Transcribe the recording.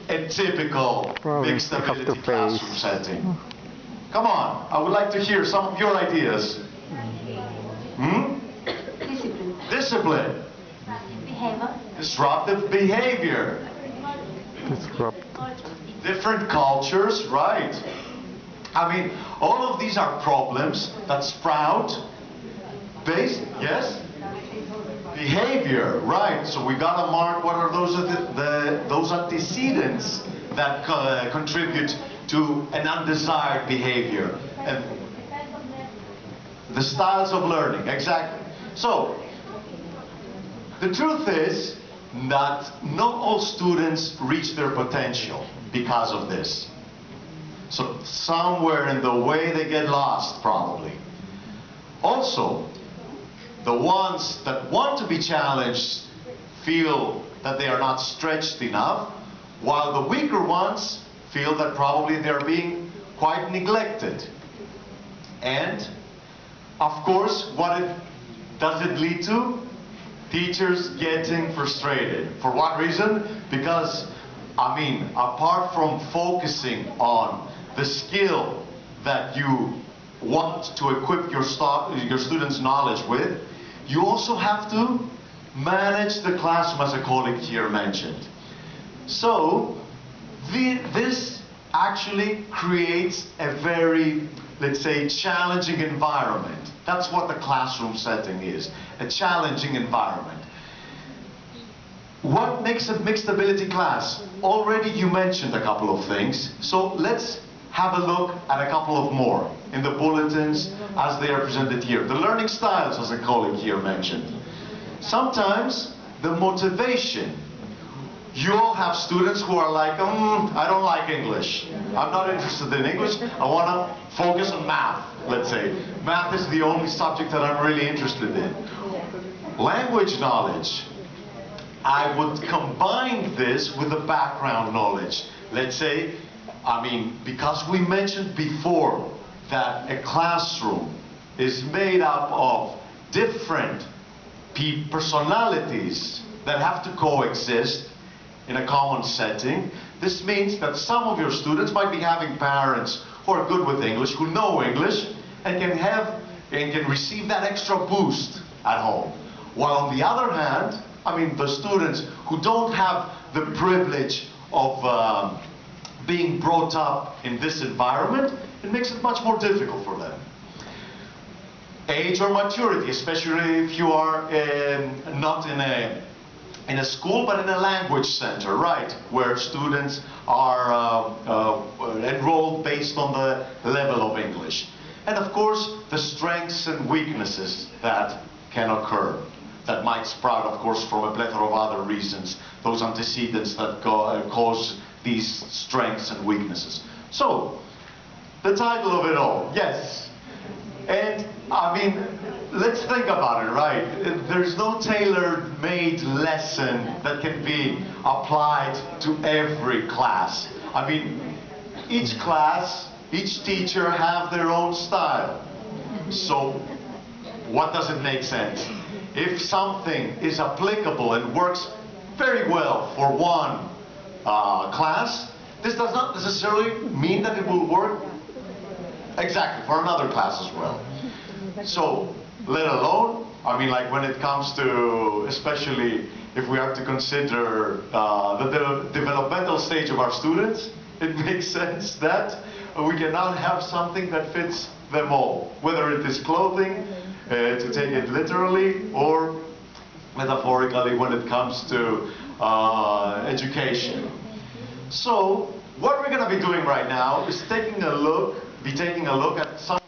a typical mixed ability classroom setting? Come on, I would like to hear some of your ideas. Discipline. Discipline. Behavior. Disruptive behavior. Different cultures, right. I mean, all of these are problems that sprout based, yes? Behavior, right. So we gotta mark what are those antecedents that contribute to an undesired behavior. And the styles of learning, exactly. So, the truth is that not all students reach their potential because of this. So somewhere in the way they get lost, probably. Also, the ones that want to be challenged feel that they are not stretched enough, while the weaker ones feel that probably they're being quite neglected. And, of course, does it lead to? Teachers getting frustrated. For what reason? Because, I mean, apart from focusing on the skill that you want to equip your students' knowledge with, you also have to manage the classroom, as a colleague here mentioned. So, this actually creates a very, let's say, challenging environment. That's what the classroom setting is, a challenging environment. What makes a mixed ability class? Already you mentioned a couple of things, so let's have a look at a couple of more in the bulletins as they are presented here. The learning styles, as a colleague here mentioned. Sometimes the motivation. You all have students who are like, I don't like English. I'm not interested in English. I want to focus on math, let's say. Math is the only subject that I'm really interested in. Language knowledge. I would combine this with the background knowledge. Let's say, I mean, because we mentioned before that a classroom is made up of different personalities that have to coexist in a common setting. This means that some of your students might be having parents who are good with English, who know English, and can receive that extra boost at home. While on the other hand, I mean, the students who don't have the privilege of being brought up in this environment, it makes it much more difficult for them. Age or maturity, especially if you are not in a school, but in a language center, right, where students are enrolled based on the level of English. And of course, the strengths and weaknesses that can occur, that might sprout, of course, from a plethora of other reasons, those antecedents that cause these strengths and weaknesses. So, the title of it all, yes. And, I mean, let's think about it, right? There's no tailor-made lesson that can be applied to every class. I mean, each class, each teacher have their own style. So, what does it make sense? If something is applicable and works very well for one class, this does not necessarily mean that it will work exactly for another class as well. So, let alone, I mean, like when it comes to, especially if we have to consider the developmental stage of our students, it makes sense that we cannot have something that fits them all, whether it is clothing, to take it literally, or metaphorically when it comes to education. So, what we're going to be doing right now is taking a look at some